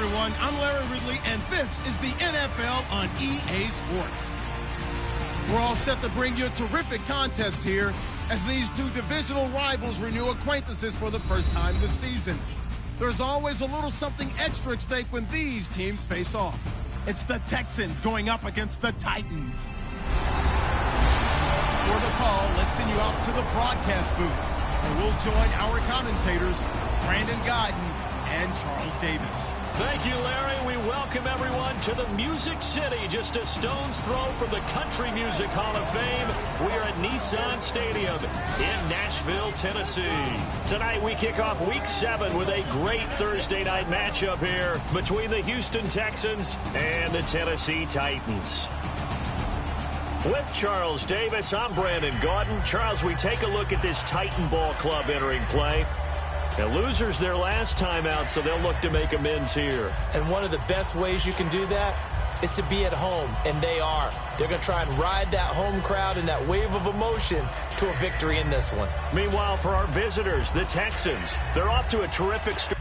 everyone. I'm Larry Ridley, and this is the NFL on EA Sports. We're all set to bring you a terrific contest here as these two divisional rivals renew acquaintances for the first time this season. There's always a little something extra at stake when these teams face off. It's the Texans going up against the Titans. For the call, let's send you out to the broadcast booth, where we'll join our commentators, Brandon Godden and Charles Davis. Thank you, Larry. We welcome everyone to the Music City, just a stone's throw from the Country Music Hall of Fame. We are at Nissan Stadium in Nashville, Tennessee. Tonight we kick off Week 7 with a great Thursday night matchup here between the Houston Texans and the Tennessee Titans. With Charles Davis, I'm Brandon Gaudin. Charles, we take a look at this Titan ball club entering play. The losers their last time out, so they'll look to make amends here. And one of the best ways you can do that is to be at home, and they are. They're going to try and ride that home crowd and that wave of emotion to a victory in this one. Meanwhile, for our visitors, the Texans, they're off to a terrific start.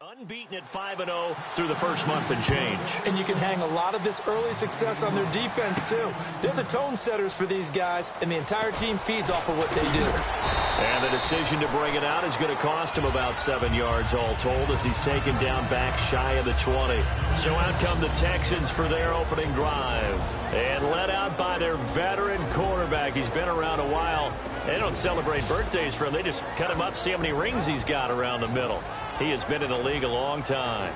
Unbeaten at 5-0 through the first month and change. And you can hang a lot of this early success on their defense, too. They're the tone setters for these guys, and the entire team feeds off of what they do. And the decision to bring it out is going to cost him about 7 yards all told as he's taken down back shy of the 20. So out come the Texans for their opening drive. And led out by their veteran quarterback. He's been around a while. They don't celebrate birthdays for him. They just cut him up, see how many rings he's got around the middle. He has been in the league a long time.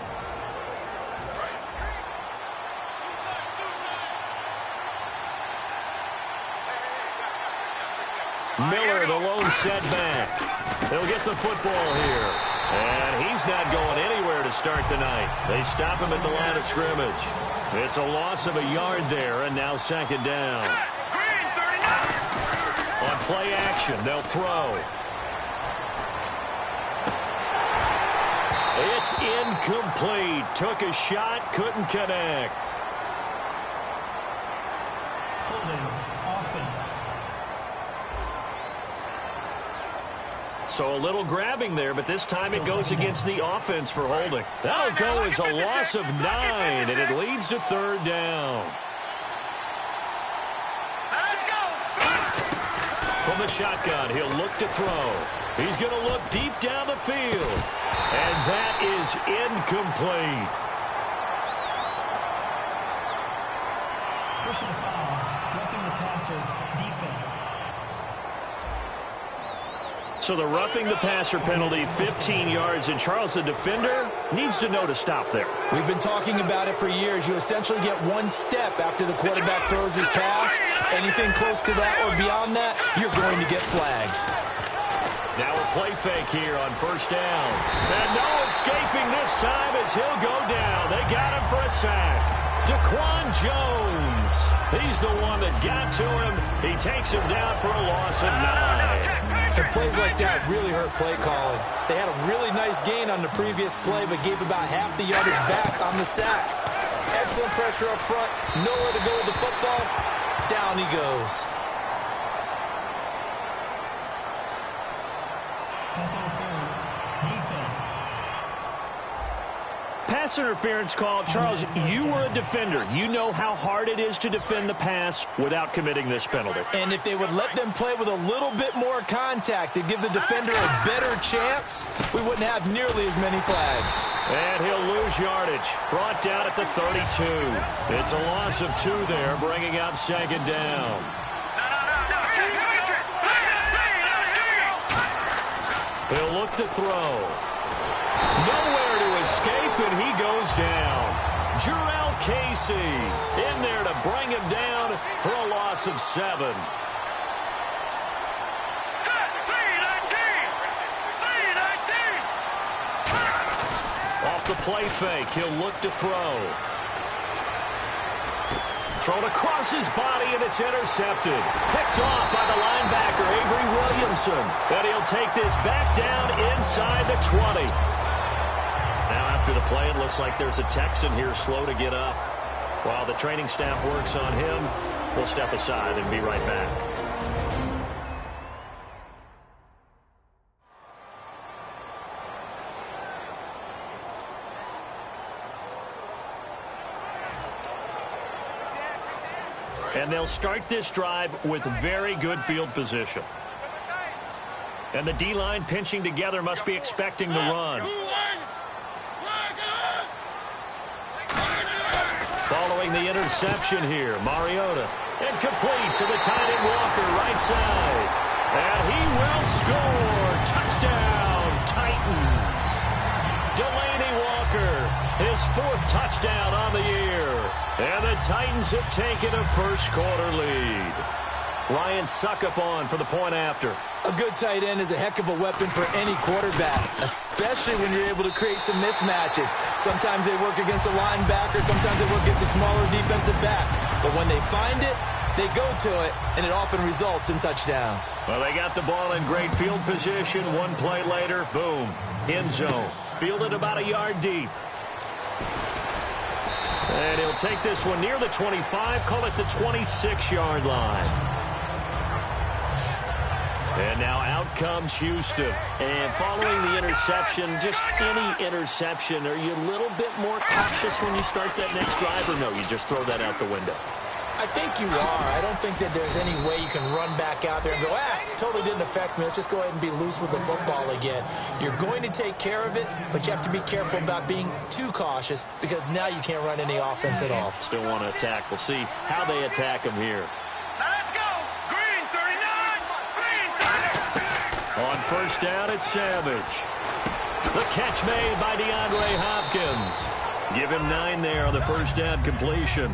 Miller, the lone setback. He'll get the football here. And he's not going anywhere to start the night. They stop him at the line of scrimmage. It's a loss of a yard there, and now second down. On play action, they'll throw. It's incomplete. Took a shot, couldn't connect. Holding offense. So a little grabbing there, but this time it goes against the offense for holding. That'll go as a loss of 9, and it leads to third down. From the shotgun, he'll look to throw. He's going to look deep down the field. And that is incomplete. Personal foul, roughing the passer, defense. So the roughing the passer penalty, 15 yards. And Charles, the defender, needs to know to stop there. We've been talking about it for years. You essentially get one step after the quarterback throws his pass. Anything close to that or beyond that, you're going to get flags. Now a play fake here on first down. And no escaping this time as he'll go down. They got him for a sack. Daquan Jones. He's the one that got to him. He takes him down for a loss of 9. And plays like that really hurt play calling. They had a really nice gain on the previous play, but gave about half the yardage back on the sack. Excellent pressure up front. Nowhere to go with the football. Down he goes. Pass interference, defense. Pass interference call. Charles, you were a defender. You know how hard it is to defend the pass without committing this penalty. And if they would let them play with a little bit more contact to give the defender a better chance, we wouldn't have nearly as many flags. And he'll lose yardage. Brought down at the 32. It's a loss of 2 there, bringing up second down. He'll look to throw. Nowhere to escape, and he goes down. Jarrell Casey in there to bring him down for a loss of 7. Off the play fake, he'll look to throw. Thrown across his body, and it's intercepted. Picked off by the linebacker, Avery Williamson. And he'll take this back down inside the 20. Now after the play, it looks like there's a Texan here slow to get up. While the training staff works on him, we'll step aside and be right back. And they'll start this drive with very good field position. And the D-line pinching together must be expecting the run. Following the interception here, Mariota. And complete to the tight end Walker, right side. And he will score. Touchdown, Titans. Delaney Walker, his 4th touchdown on the year. And the Titans have taken a first-quarter lead. Ryan Suckup on for the point after. A good tight end is a heck of a weapon for any quarterback, especially when you're able to create some mismatches. Sometimes they work against a linebacker, sometimes they work against a smaller defensive back. But when they find it, they go to it, and it often results in touchdowns. Well, they got the ball in great field position. One play later, boom, end zone. Fielded about a yard deep. And he'll take this one near the 25, call it the 26-yard line. And now out comes Houston. And following the interception, just any interception, are you a little bit more cautious when you start that next drive, or no, you just throw that out the window? I think you are. I don't think that there's any way you can run back out there and go, totally didn't affect me. Let's just go ahead and be loose with the football again. You're going to take care of it, but you have to be careful about being too cautious because now you can't run any offense at all. Still want to attack. We'll see how they attack him here. Now let's go. Green 39. Green 30. On first down, it's Savage. The catch made by DeAndre Hopkins. Give him 9 there on the first down completion.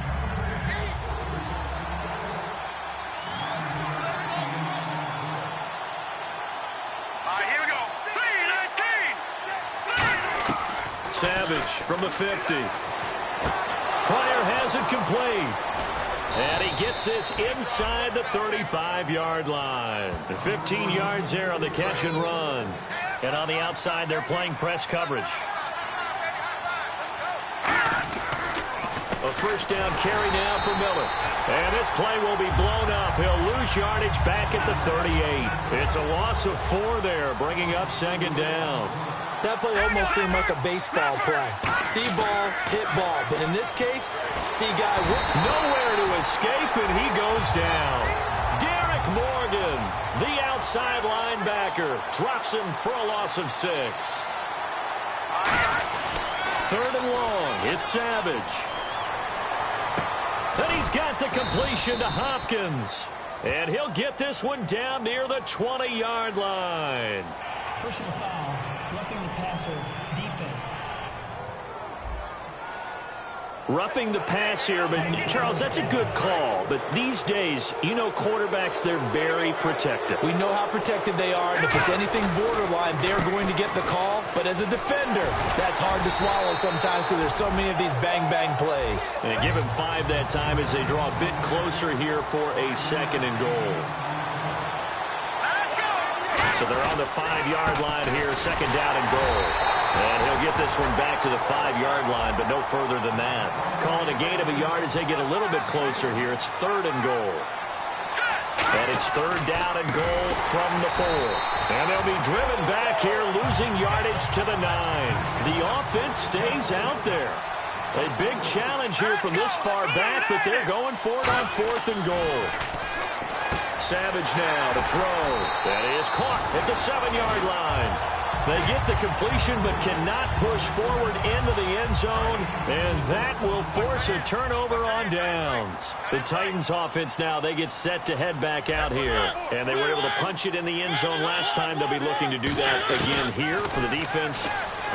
Savage from the 50. Pryor has it complete. And he gets this inside the 35-yard line. 15 yards there on the catch and run. And on the outside, they're playing press coverage. A first down carry now for Miller. And this play will be blown up. He'll lose yardage back at the 38. It's a loss of 4 there, bringing up second down. That play almost seemed like a baseball play. See ball, hit ball. But in this case, see guy nowhere to escape, and he goes down. Derek Morgan, the outside linebacker, drops him for a loss of 6. 3rd and long. It's Savage. And he's got the completion to Hopkins. And he'll get this one down near the 20-yard line. Personal foul, roughing the passer, defense. Roughing the pass here, but Charles, that's a good call. But these days, you know quarterbacks, they're very protective. We know how protected they are, and if it's anything borderline, they're going to get the call. But as a defender, that's hard to swallow sometimes because there's so many of these bang-bang plays. And give him 5 that time as they draw a bit closer here for a 2nd and goal. So they're on the 5-yard line here, 2nd down and goal. And he'll get this one back to the 5-yard line, but no further than that. Calling a gain of a yard as they get a little bit closer here. It's 3rd and goal. And it's 3rd down and goal from the 4. And they'll be driven back here, losing yardage to the 9. The offense stays out there. A big challenge here from this far back, but they're going for it on 4th and goal. Savage now to throw. That is caught at the 7-yard line. They get the completion but cannot push forward into the end zone, and that will force a turnover on downs. The Titans offense now, they get set to head back out here, and they were able to punch it in the end zone last time. They'll be looking to do that again here for the defense.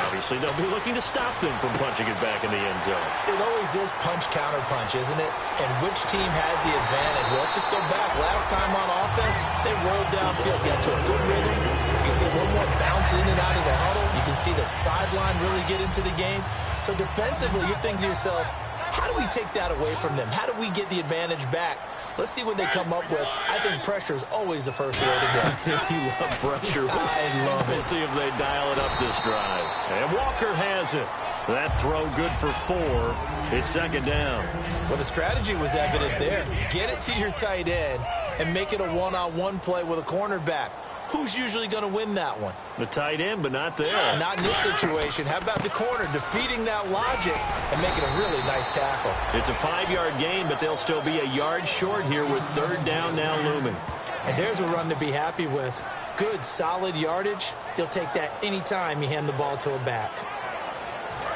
Obviously, they'll be looking to stop them from punching it back in the end zone. It always is punch-counter-punch, isn't it? And which team has the advantage? Well, let's just go back. Last time on offense, they rolled downfield, got to a good rhythm. You can see one more bounce in and out of the huddle. You can see the sideline really get into the game. So defensively, you're thinking to yourself, how do we take that away from them? How do we get the advantage back? Let's see what they come up with. I think pressure is always the first way to go. You love pressure. I love it. We'll see if they dial it up this drive. And Walker has it. That throw good for 4. It's second down. Well, the strategy was evident there. Get it to your tight end and make it a one-on-one play with a cornerback. Who's usually going to win that one? The tight end, but not there. Not in this situation. How about the corner defeating that logic and making a really nice tackle? It's a 5-yard gain, but they'll still be a yard short here with third down now looming. And there's a run to be happy with. Good, solid yardage. He'll take that anytime you hand the ball to a back.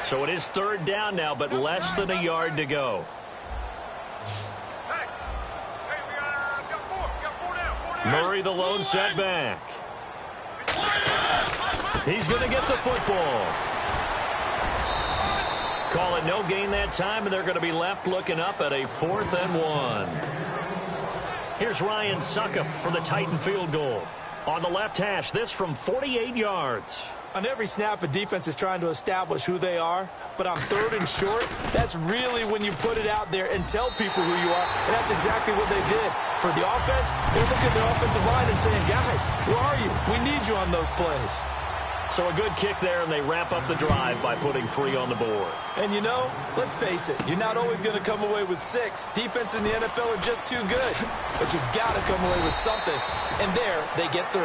So it is third down now, but less than a yard to go. Murray, the lone setback. He's going to get the football. Call it no gain that time, and they're going to be left looking up at a 4th and 1. Here's Ryan Suckup for the Titan field goal. On the left hash, this from 48 yards. On every snap, a defense is trying to establish who they are, but on third and short, that's really when you put it out there and tell people who you are, and that's exactly what they did. For the offense, they're looking at their offensive line and saying, guys, where are you? We need you on those plays. So a good kick there, and they wrap up the drive by putting 3 on the board. And you know, let's face it, you're not always going to come away with 6. Defense in the NFL are just too good, but you've got to come away with something, and there they get 3.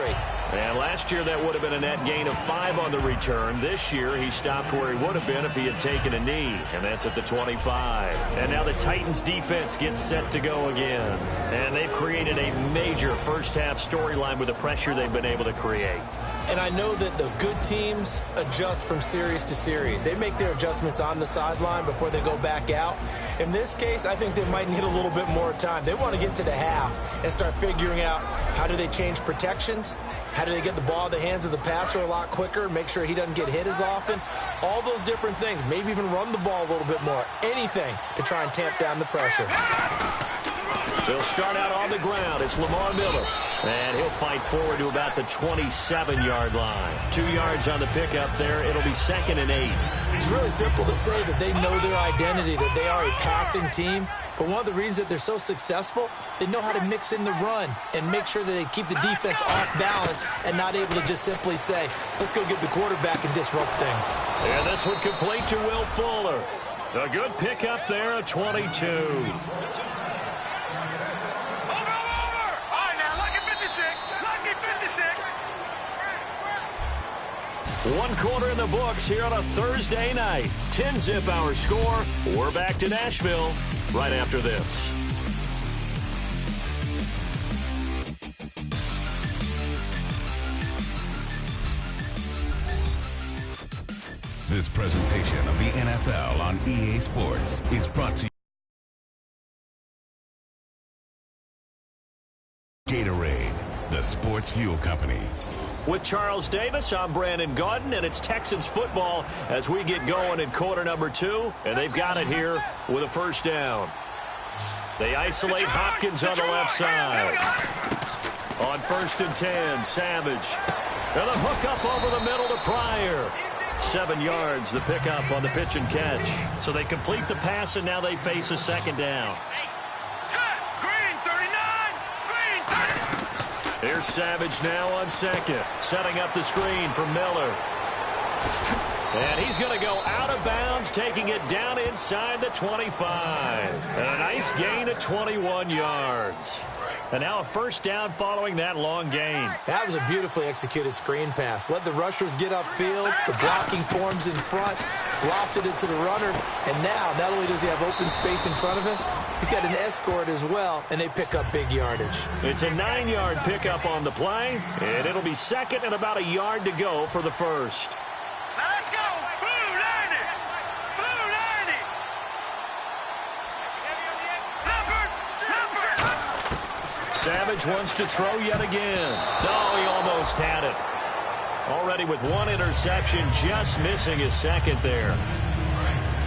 And last year, that would have been a net gain of 5 on the return. This year, he stopped where he would have been if he had taken a knee, and that's at the 25. And now the Titans defense gets set to go again. And they've created a major first-half storyline with the pressure they've been able to create. And I know that the good teams adjust from series to series. They make their adjustments on the sideline before they go back out. In this case, I think they might need a little bit more time. They want to get to the half and start figuring out how do they change protections, how do they get the ball in the hands of the passer a lot quicker, make sure he doesn't get hit as often, all those different things, maybe even run the ball a little bit more, anything to try and tamp down the pressure. They'll start out on the ground. It's Lamar Miller. And he'll fight forward to about the 27-yard line. 2 yards on the pickup there. It'll be 2nd and 8. It's really simple to say that they know their identity, that they are a passing team. But one of the reasons that they're so successful, they know how to mix in the run and make sure that they keep the defense off balance and not able to just simply say, let's go get the quarterback and disrupt things. And this one complete to Will Fuller. A good pickup there, a 22. 1 quarter in the books here on a Thursday night. 10-zip our score. We're back to Nashville right after this. This presentation of the NFL on EA Sports is brought to you. Gatorade, the sports fuel company. With Charles Davis, I'm Brandon Gaudin, and it's Texans football as we get going in quarter number 2, and they've got it here with a first down. They isolate Hopkins on the left side. On 1st and 10, Savage. And a hook up over the middle to Pryor. 7 yards, the pickup on the pitch and catch. So they complete the pass, and now they face a second down. Here's Savage now on 2nd, setting up the screen for Miller. And he's going to go out of bounds, taking it down inside the 25. And a nice gain of 21 yards. And now a first down following that long gain. That was a beautifully executed screen pass. Let the rushers get upfield. The blocking forms in front. Lofted it to the runner. And now, not only does he have open space in front of him, he's got an escort as well, and they pick up big yardage. It's a 9-yard pickup on the play, and it'll be 2nd and about a yard to go for the first. Now let's go. Blue 90. Blue 90. Savage wants to throw yet again. No, he almost had it. Already with one interception, just missing his second there.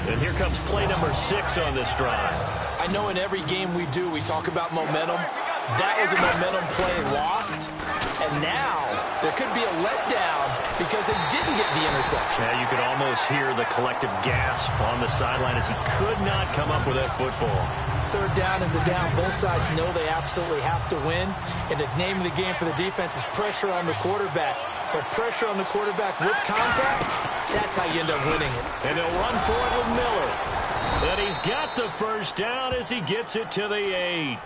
And here comes play number 6 on this drive. I know in every game we do, we talk about momentum. That was a momentum play lost. And now there could be a letdown because they didn't get the interception. Yeah, you could almost hear the collective gasp on the sideline as he could not come up with that football. Third down is the down. Both sides know they absolutely have to win. And the name of the game for the defense is pressure on the quarterback. But pressure on the quarterback with contact, that's how you end up winning it. And they'll run for it with Miller. And he's got the first down as he gets it to the 8.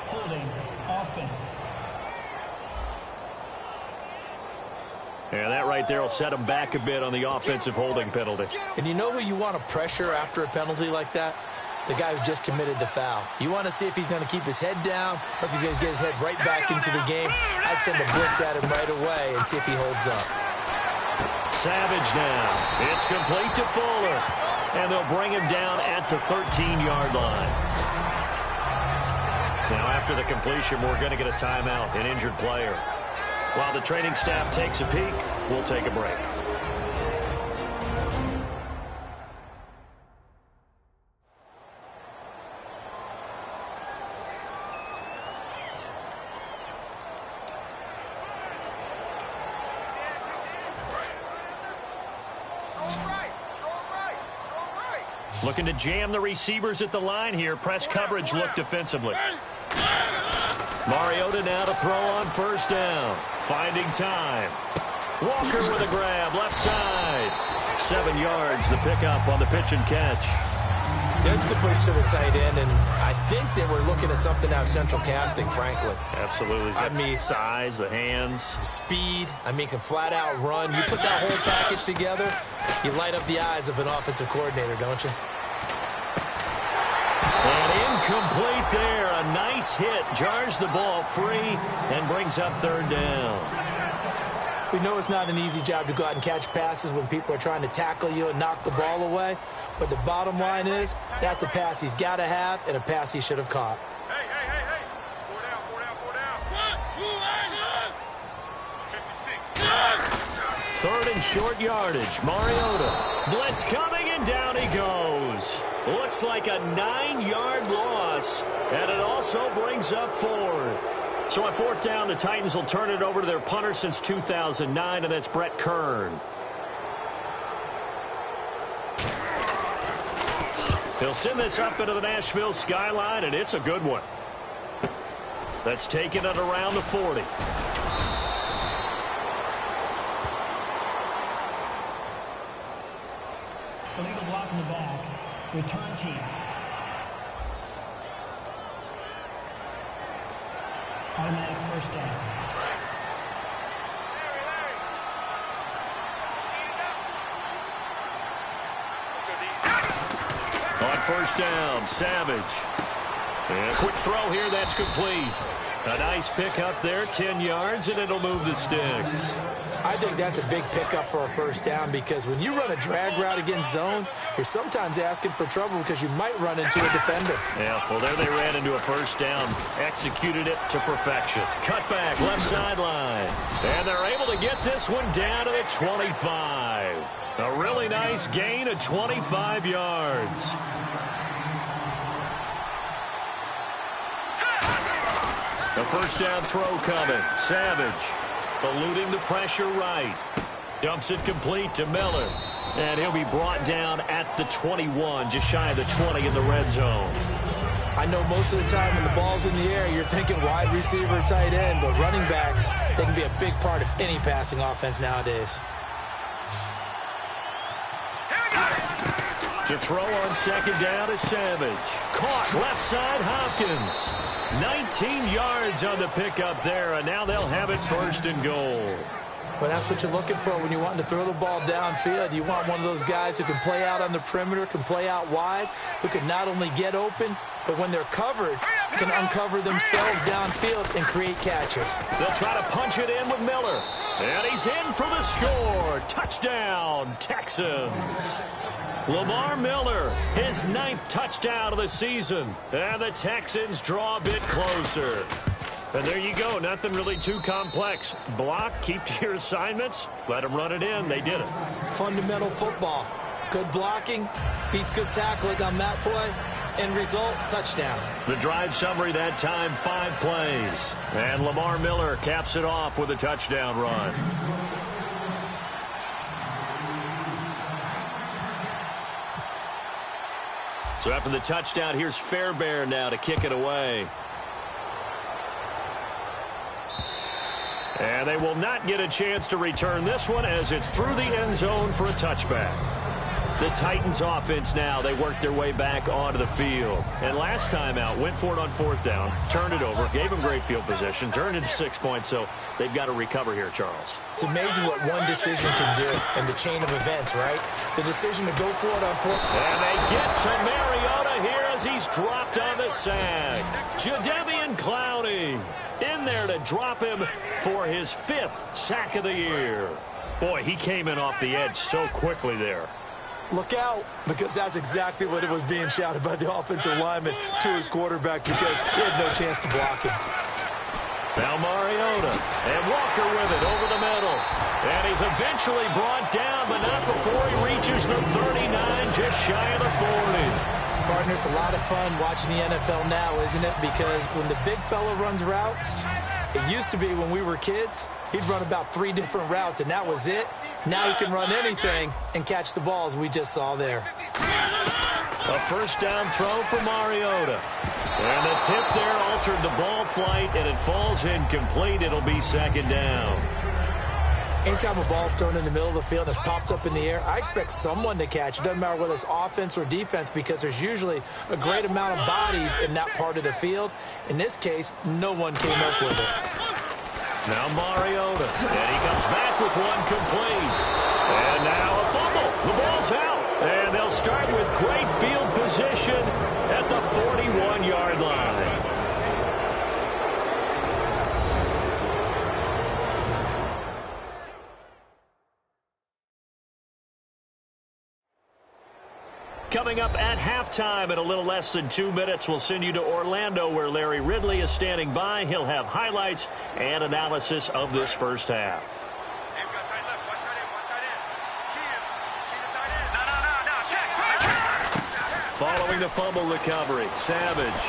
Holding offense. Yeah, that right there will set him back a bit on the offensive holding penalty. And you know who you want to pressure after a penalty like that? The guy who just committed the foul. You want to see if he's going to keep his head down or if he's going to get his head right back into the game. I'd send a blitz at him right away and see if he holds up. Savage now. It's complete to Fuller. And they'll bring him down at the 13-yard line. Now, after the completion, we're going to get a timeout, an injured player. While the training staff takes a peek, we'll take a break. Looking to jam the receivers at the line here. Press coverage look defensively. Mariota now to throw on first down. Finding time. Walker with a grab, left side. 7 yards, the pickup on the pitch and catch. There's a good push to the tight end, and I think they were looking at something out of central casting, frankly. Absolutely. I mean, size, the hands. Speed, can flat out run. You put that whole package together, you light up the eyes of an offensive coordinator, don't you? And incomplete there. A nice hit. Jars the ball free and brings up third down. We know it's not an easy job to go out and catch passes when people are trying to tackle you and knock the ball away. But the bottom line is, that's a pass he's got to have and a pass he should have caught. Hey. 4 down. 56. Third and short yardage. Mariota. Blitz coming and down he goes. Looks like a 9-yard loss. And it also brings up fourth. So on fourth down, the Titans will turn it over to their punter since 2009, and that's Brett Kern. He'll send this up into the Nashville skyline, and it's a good one. That's taken it around the 40. Illegal block in the back. Return team. Automatic first down. On first down, Savage. And a quick throw here, that's complete. A nice pickup there, 10 yards, and it'll move the sticks. I think that's a big pickup for a first down because when you run a drag route against zone, you're sometimes asking for trouble because you might run into a defender. Yeah, well, there they ran into a first down. Executed it to perfection. Cut back, left sideline. And they're able to get this one down to the 25. A really nice gain of 25 yards. The first down throw coming. Savage eluding the pressure right. Dumps it complete to Miller. And he'll be brought down at the 21, just shy of the 20 in the red zone. I know most of the time when the ball's in the air, you're thinking wide receiver, tight end, but running backs, they can be a big part of any passing offense nowadays. To throw on second down is Savage. Caught left side, Hopkins. 19 yards on the pickup there, and now they'll have it first and goal. Well, that's what you're looking for when you're wanting to throw the ball downfield. You want one of those guys who can play out on the perimeter, can play out wide, who can not only get open, but when they're covered, can uncover themselves downfield and create catches. They'll try to punch it in with Miller. And he's in for the score. Touchdown, Texans. Lamar Miller, his 9th touchdown of the season. And the Texans draw a bit closer. And there you go. Nothing really too complex. Block, keep to your assignments, let them run it in. They did it. Fundamental football. Good blocking beats good tackling on that play. End result, touchdown. The drive summary that time, 5 plays. And Lamar Miller caps it off with a touchdown run. So after the touchdown, here's Fairbairn now to kick it away. And they will not get a chance to return this one as it's through the end zone for a touchback. The Titans offense now, they worked their way back onto the field. And last time out, went for it on 4th down, turned it over, gave them great field position, turned into 6 points, so they've got to recover here, Charles. It's amazing what one decision can do in the chain of events, right? The decision to go for it on 4th. And they get to Mariota here as he's dropped on the sack. Jadeveon Clowney in there to drop him for his 5th sack of the year. Boy, he came in off the edge so quickly there. Look out, because that's exactly what it was being shouted by the offensive lineman to his quarterback because he had no chance to block him. Now Mariota and Walker with it over the middle. And he's eventually brought down, but not before he reaches the 39, just shy of the 40. Partner, it's a lot of fun watching the NFL now, isn't it? Because when the big fella runs routes, it used to be when we were kids, he'd run about 3 different routes, and that was it. Now he can run anything and catch the balls we just saw there. A first down throw for Mariota. And the tip there altered the ball flight, and it falls incomplete. It'll be 2nd down. Anytime a ball's thrown in the middle of the field and it's popped up in the air, I expect someone to catch. It doesn't matter whether it's offense or defense because there's usually a great amount of bodies in that part of the field. In this case, no one came up with it. Now Mariota, and he comes back with one complete. And now a fumble. The ball's out. And they'll start with great field position at the 41-yard line. Coming up at halftime in a little less than 2 minutes, we'll send you to Orlando where Larry Ridley is standing by. He'll have highlights and analysis of this first half. Following the fumble recovery, Savage.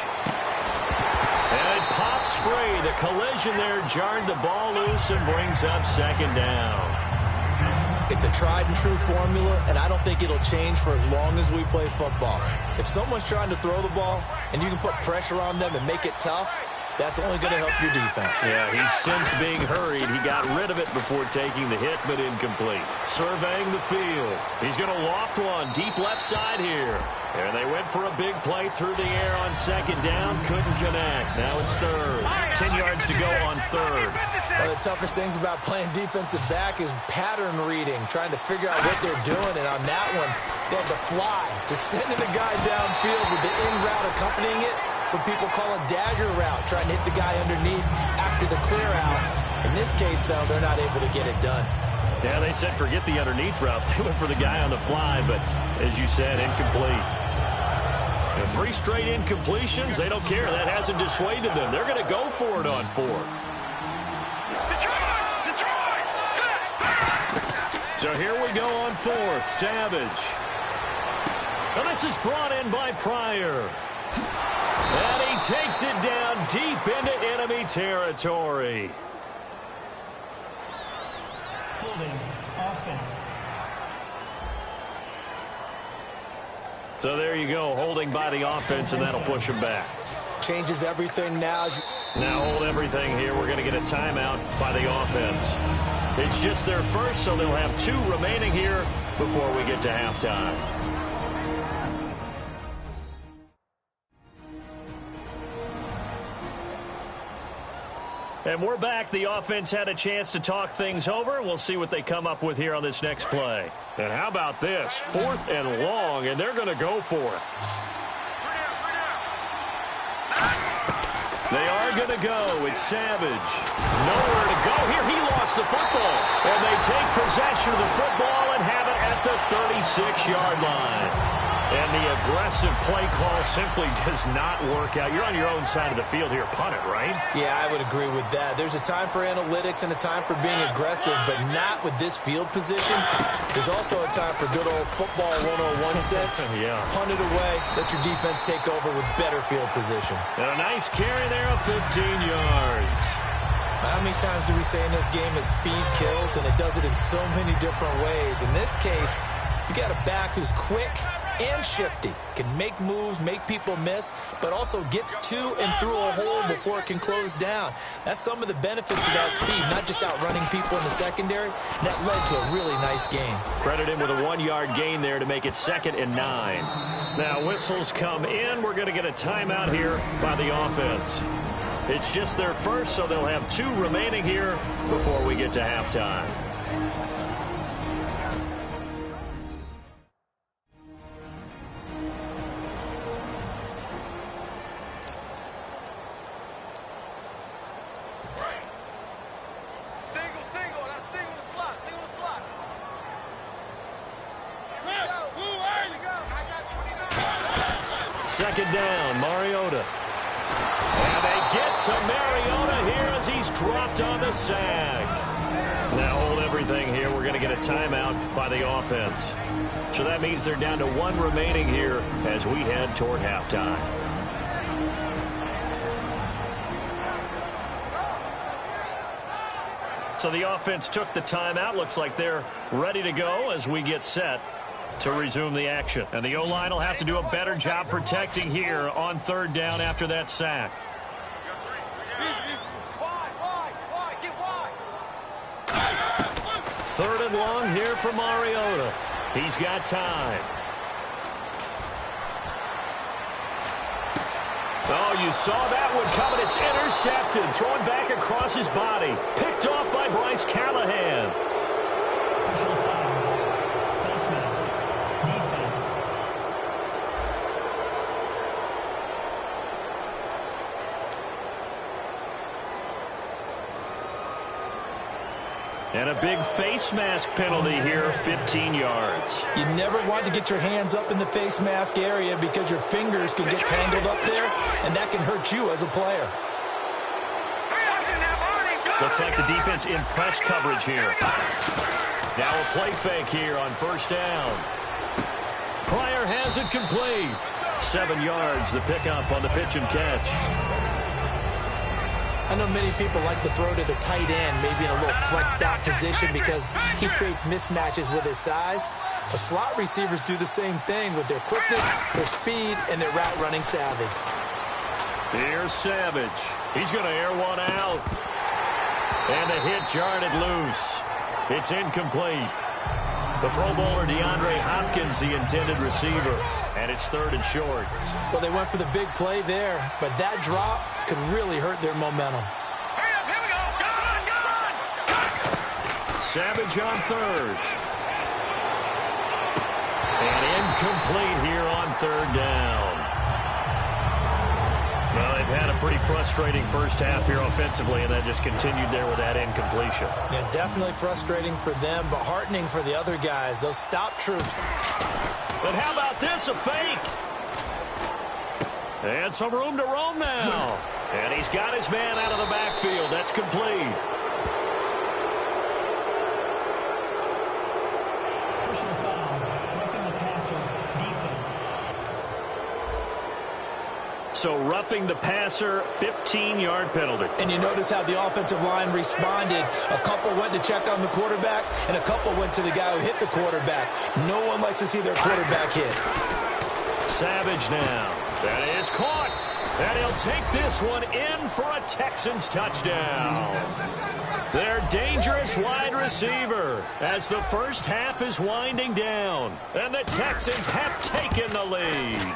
And it pops free. The collision there jarred the ball loose and brings up 2nd down. It's a tried-and-true formula, and I don't think it'll change for as long as we play football. If someone's trying to throw the ball and you can put pressure on them and make it tough, that's only going to help your defense. Yeah, he's since being hurried. He got rid of it before taking the hit, but incomplete. Surveying the field. He's going to loft one deep left side here. And they went for a big play through the air on 2nd down. Couldn't connect. Now it's 3rd. 10 yards to go on 3rd. One of the toughest things about playing defensive back is pattern reading, trying to figure out what they're doing. And on that one, they had to fly, just sending the guy downfield with the in route accompanying it. What people call a dagger route, trying to hit the guy underneath after the clear out. In this case, though, they're not able to get it done. Yeah, they said forget the underneath route. They went for the guy on the fly, but as you said, incomplete. And 3 straight incompletions, they don't care. That hasn't dissuaded them. They're going to go for it on 4th. So here we go on 4th. Savage. Now this is brought in by Pryor. And he takes it down deep into enemy territory. Holding offense. So there you go, holding by the offense, and that'll push him back. Changes everything now. Now hold everything here. We're going to get a timeout by the offense. It's just their first, so they'll have 2 remaining here before we get to halftime. And we're back. The offense had a chance to talk things over. We'll see what they come up with here on this next play. And how about this? 4th and long, and they're going to go for it. They are going to go. It's Savage. Nowhere to go here. He lost the football. And they take possession of the football and have it at the 36-yard line. And the aggressive play call simply does not work out. You're on your own side of the field here. Punt it, right? Yeah, I would agree with that. There's a time for analytics and a time for being aggressive, but not with this field position. There's also a time for good old football 101 sense. Yeah. Punt it away. Let your defense take over with better field position. And a nice carry there of 15 yards. How many times do we say in this game that speed kills, and it does it in so many different ways? In this case, you got a back who's quick and shifty, can make moves, make people miss, but also gets to and through a hole before it can close down. That's some of the benefits of that speed, not just outrunning people in the secondary. That led to a really nice gain. Credit him with a 1-yard gain there to make it 2nd and 9. Now whistles come in. We're going to get a timeout here by the offense. It's just their first, so they'll have 2 remaining here before we get to halftime. Second down, Mariota. And they get to Mariota here as he's dropped on the sack. Now hold everything here. We're going to get a timeout by the offense. So that means they're down to 1 remaining here as we head toward halftime. So the offense took the timeout. Looks like they're ready to go as we get set to resume the action. And the O-line will have to do a better job protecting here on 3rd down after that sack. Third and long here for Mariota. He's got time. Oh, you saw that one coming. It's intercepted. Thrown back across his body. Picked off by Bryce Callahan. Personal foul. Face mask. Defense. And a big face mask penalty here, 15 yards. You never want to get your hands up in the face mask area because your fingers can get tangled up there, and that can hurt you as a player. Looks like the defense in press coverage here. Now a play fake here on 1st down. Pryor has it complete. 7 yards, the pickup on the pitch and catch. I know many people like to throw to the tight end, maybe in a little flexed out position because he creates mismatches with his size. But slot receivers do the same thing with their quickness, their speed, and their route running savvy. Here's Savage. He's going to air one out. And the hit jarred it loose. It's incomplete. The Pro Bowler DeAndre Hopkins, the intended receiver. And it's 3rd and short. Well, they went for the big play there, but that drop could really hurt their momentum. Here we go. Gone. Savage on 3rd. And incomplete here on 3rd down. Well, they've had a pretty frustrating first half here offensively, and that just continued there with that incompletion. Yeah, definitely frustrating for them, but heartening for the other guys, those stop troops. But how about this, a fake? And some room to roam now. And he's got his man out of the backfield. That's complete. Personal foul. Roughing the passer. Defense. So roughing the passer, 15-yard penalty. And you notice how the offensive line responded. A couple went to check on the quarterback, and a couple went to the guy who hit the quarterback. No one likes to see their quarterback hit. Savage now. That is caught. And he'll take this one in for a Texans touchdown. Their dangerous wide receiver as the first half is winding down. And the Texans have taken the lead.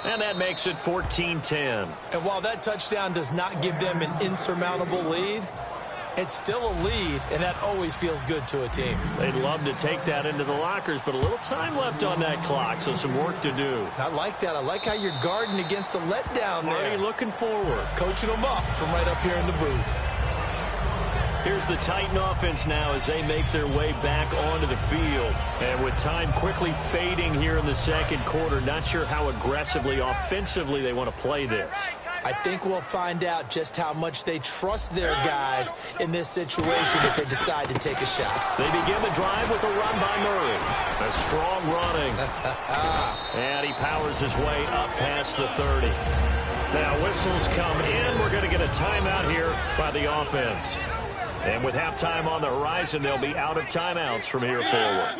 And that makes it 14-10. And while that touchdown does not give them an insurmountable lead, it's still a lead, and that always feels good to a team. They'd love to take that into the lockers, but a little time left on that clock, so some work to do. I like that. I like how you're guarding against a letdown there. Already looking forward. Coaching them up from right up here in the booth. Here's the Titan offense now as they make their way back onto the field. And with time quickly fading here in the second quarter, not sure how aggressively, offensively they want to play this. I think we'll find out just how much they trust their guys in this situation if they decide to take a shot. They begin the drive with a run by Murray. A strong running. And he powers his way up past the 30. Now whistles come in. We're going to get a timeout here by the offense. And with halftime on the horizon, they'll be out of timeouts from here forward.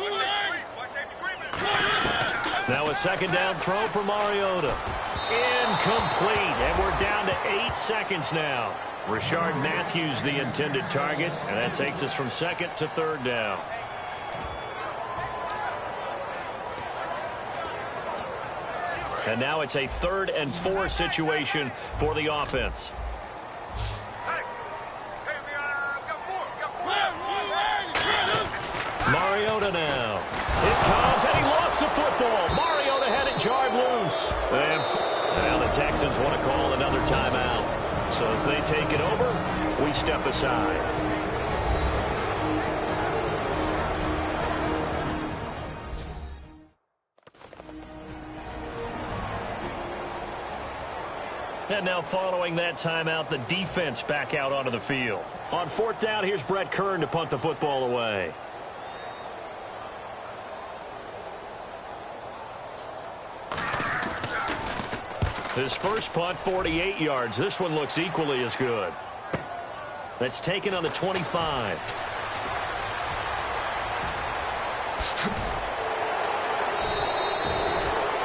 Now a second down throw for Mariota. Incomplete, and we're down to 8 seconds now. Rashard Matthews the intended target, and that takes us from second to third down. And now it's a 3rd and 4 situation for the offense. Mariota now. It comes, and he lost the football. Mariota had it jarred loose. And now the Texans want to call another timeout. So as they take it over, we step aside. And now following that timeout, the defense back out onto the field. On 4th down, here's Brett Kern to punt the football away. His first punt, 48 yards. This one looks equally as good. That's taken on the 25.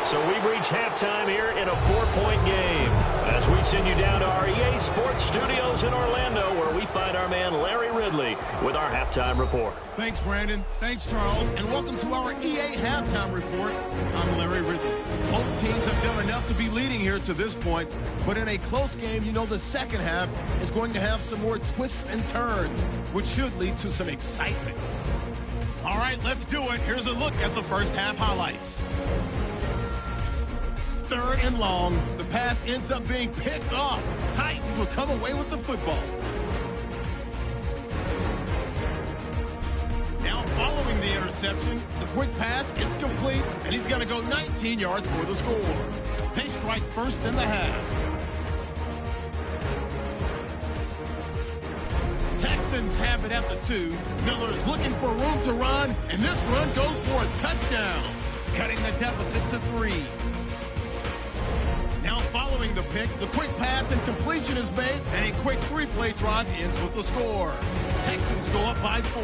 So we've reached halftime here in a 4-point game as we send you down to our EA Sports Studios in Orlando, where we find our man Larry Ridley with our halftime report. Thanks, Brandon. Thanks, Charles. And welcome to our EA Halftime Report. I'm Larry Ridley. Both teams have done enough to be leading here to this point, but in a close game, you know the second half is going to have some more twists and turns, which should lead to some excitement. All right, let's do it. Here's a look at the first half highlights. 3rd and long. The pass ends up being picked off. Titans will come away with the football. Now following the interception, the quick pass gets complete, and he's going to go 19 yards for the score. They strike first in the half. Texans have it at the 2. Miller's looking for room to run, and this run goes for a touchdown, cutting the deficit to 3. Now following the pick, the quick pass and completion is made, and a quick 3-play drive ends with the score. Texans go up by 4.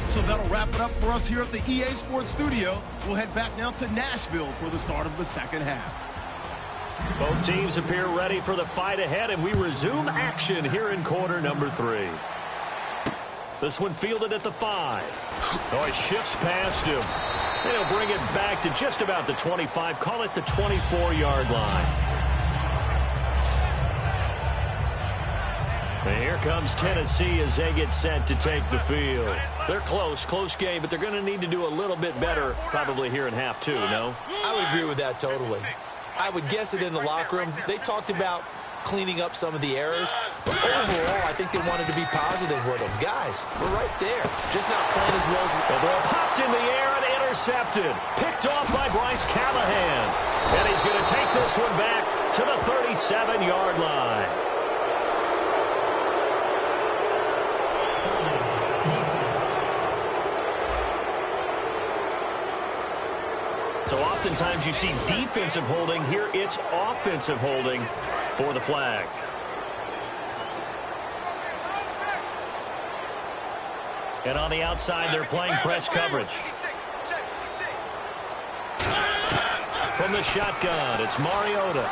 So that'll wrap it up for us here at the EA Sports Studio. We'll head back now to Nashville for the start of the second half. Both teams appear ready for the fight ahead, and we resume action here in quarter number 3. This one fielded at the 5. Oh, he shifts past him. And he'll bring it back to just about the 25. Call it the 24-yard line. And here comes Tennessee as they get set to take the field. They're close game, but they're going to need to do a little bit better probably here in half 2, no? I would agree with that totally. I would guess it in the locker room. They talked about cleaning up some of the errors, but overall, I think they wanted to be positive with them. Guys, we're right there. Just not playing as well as we... The ball popped in the air and intercepted. Picked off by Bryce Callahan. And he's going to take this one back to the 37-yard line. So oftentimes you see defensive holding. Here it's offensive holding for the flag. And on the outside, they're playing press coverage. From the shotgun, it's Mariota.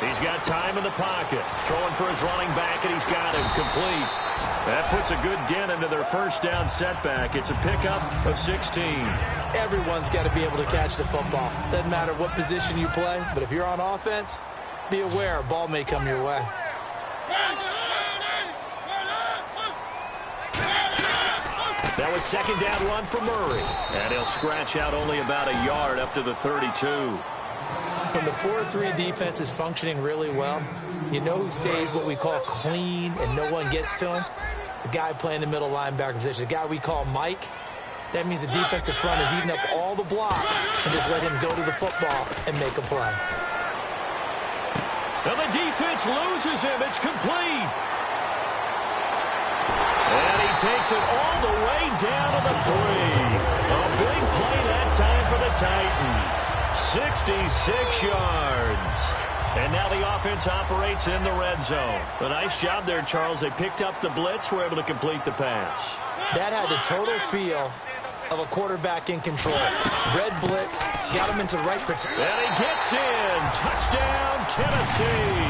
He's got time in the pocket. Throwing for his running back, and he's got him complete. That puts a good dent into their first down setback. It's a pickup of 16. Everyone's got to be able to catch the football. Doesn't matter what position you play, but if you're on offense, be aware a ball may come your way. That was second down run for Murray. And he'll scratch out only about a yard up to the 32. When the 4-3 defense is functioning really well, you know who stays what we call clean and no one gets to him? the guy playing the middle linebacker position, the guy we call Mike. That means the defensive front is eating up all the blocks and just let him go to the football and make a play. And the defense loses him. It's complete. And he takes it all the way down to the 3. A big play that time for the Titans. 66 yards. And now the offense operates in the red zone. A nice job there, Charles. They picked up the blitz, were able to complete the pass. That had the total feel of a quarterback in control. Red blitz, got him into right protection. And he gets in. Touchdown, Tennessee.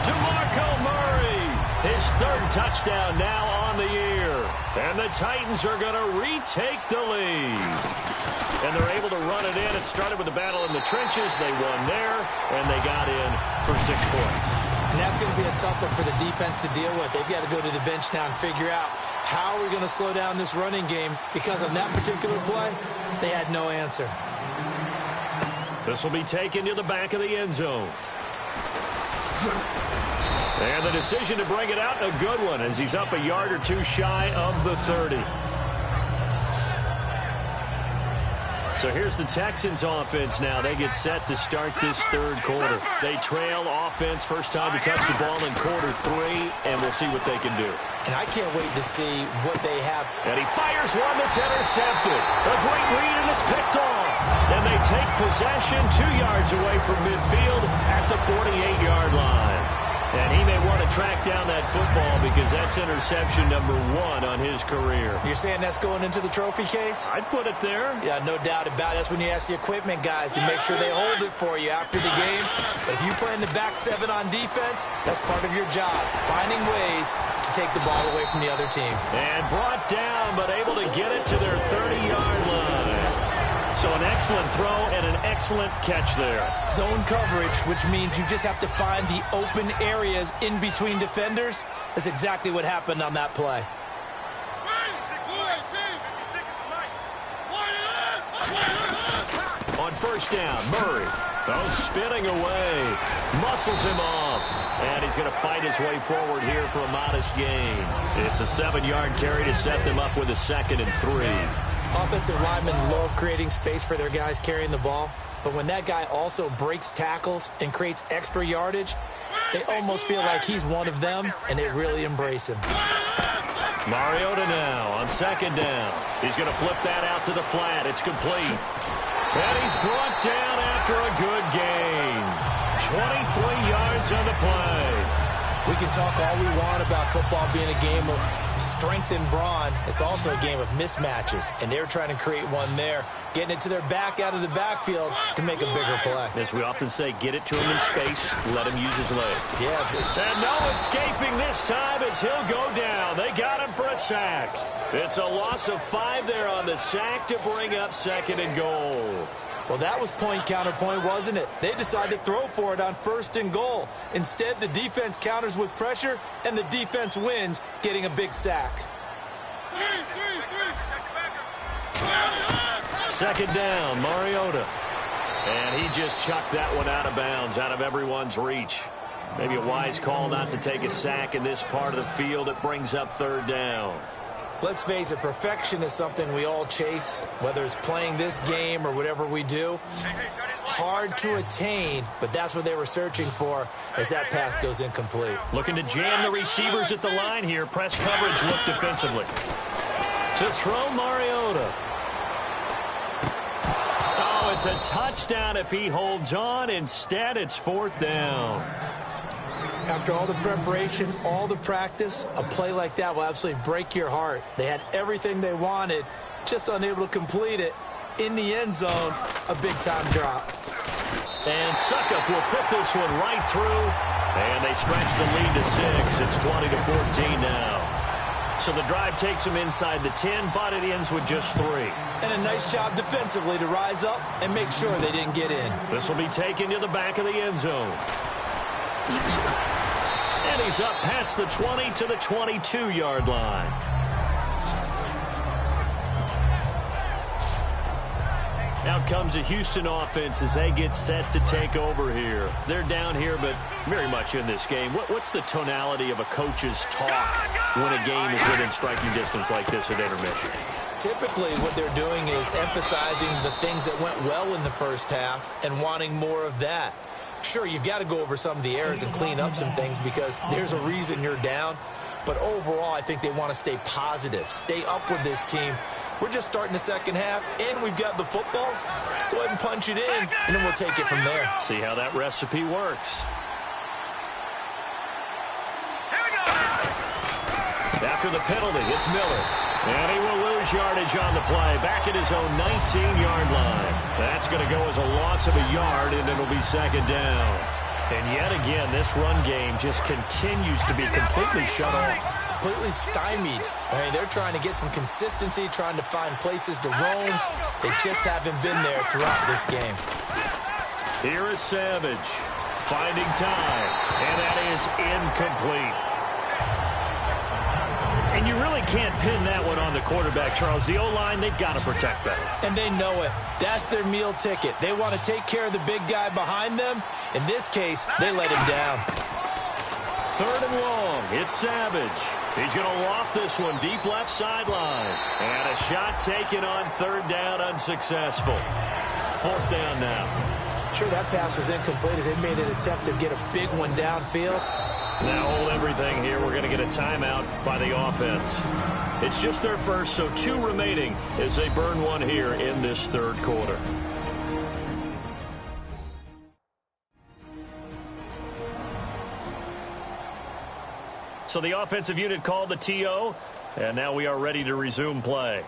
DeMarco Murray, his 3rd touchdown now on the year. And the Titans are going to retake the lead. And they're able to run it in. It started with a battle in the trenches. They won there, and they got in for 6 points. And that's going to be a tough one for the defense to deal with. They've got to go to the bench now and figure out how are we going to slow down this running game, because on that particular play, they had no answer. This will be taken to the back of the end zone. And the decision to bring it out, a good one, as he's up a yard or 2 shy of the 30. So here's the Texans offense now. They get set to start this 3rd quarter. They trail offense, first time to touch the ball in quarter 3, and we'll see what they can do. And I can't wait to see what they have. And he fires one that's intercepted. A great read, and it's picked off. And they take possession 2 yards away from midfield at the 48-yard line. And he may want to track down that football because that's interception number 1 on his career. You're saying that's going into the trophy case? I'd put it there. Yeah, no doubt about it. That's when you ask the equipment guys to make sure they hold it for you after the game. But if you play in the back 7 on defense, that's part of your job, finding ways to take the ball away from the other team. And brought down, but able to get it to their 30-yard line. So an excellent throw and an excellent catch there. Zone coverage, which means you just have to find the open areas in between defenders. That's exactly what happened on that play. On first down, Murray. Oh, spinning away. Muscles him off. And he's going to fight his way forward here for a modest gain. It's a 7-yard carry to set them up with a 2nd and 3. Offensive linemen love creating space for their guys carrying the ball. But when that guy also breaks tackles and creates extra yardage, they almost feel like he's one of them, and they really embrace him. Mariota now on 2nd down. He's going to flip that out to the flat. It's complete. And he's brought down after a good gain. 23 yards on the play. We can talk all we want about football being a game of strength and brawn. It's also a game of mismatches, and they're trying to create one there, getting it to their back out of the backfield to make a bigger play. As we often say, get it to him in space, let him use his leg. Yeah. And no escaping this time as he'll go down. They got him for a sack. It's a loss of 5 there on the sack to bring up 2nd and goal. Well, that was point counterpoint, wasn't it? They decided to throw for it on 1st and goal. Instead, the defense counters with pressure, and the defense wins, getting a big sack. 2nd down, Mariota. And he just chucked that one out of bounds, out of everyone's reach. Maybe a wise call not to take a sack in this part of the field. It brings up 3rd down. Let's face it, perfection is something we all chase, whether it's playing this game or whatever we do. Hard to attain, but that's what they were searching for as that pass goes incomplete. Looking to jam the receivers at the line here. Press coverage look defensively. To throw Mariota. Oh, it's a touchdown if he holds on. Instead, it's 4th down. After all the preparation, all the practice, a play like that will absolutely break your heart. They had everything they wanted, just unable to complete it. In the end zone, a big-time drop. And Suckup will put this one right through, and they stretch the lead to 6. It's 20-14 now. So the drive takes them inside the 10, but it ends with just 3. And a nice job defensively to rise up and make sure they didn't get in. This will be taken to the back of the end zone. And he's up past the 20 to the 22-yard line. Out comes the Houston offense as they get set to take over here. They're down here, but very much in this game. What's the tonality of a coach's talk when a game is within striking distance like this at intermission? Typically, what they're doing is emphasizing the things that went well in the first half and wanting more of that. Sure, you've got to go over some of the errors and clean up some things because there's a reason you're down. But overall, I think they want to stay positive, stay up with this team. We're just starting the second half, and we've got the football. Let's go ahead and punch it in, and then we'll take it from there. See how that recipe works. After the penalty, it's Miller. And he will lose yardage on the play. Back at his own 19-yard line. That's going to go as a loss of a yard, and it'll be second down. And yet again, this run game just continues to be completely shut off. Completely stymied. I mean, they're trying to get some consistency, trying to find places to roam. They just haven't been there throughout this game. Here is Savage finding time, and that is incomplete. And you really can't pin that one on the quarterback, Charles. The O-line, they've got to protect better. And they know it. That's their meal ticket. They want to take care of the big guy behind them. In this case, they let him down. Third and long. It's Savage. He's going to loft this one deep left sideline. And a shot taken on third down, unsuccessful. Fourth down now. Sure, that pass was incomplete as they made an attempt to get a big one downfield. Now hold everything here. We're going to get a timeout by the offense. It's just their first, so 2 remaining as they burn one here in this third quarter. So the offensive unit called the TO, and now we are ready to resume play.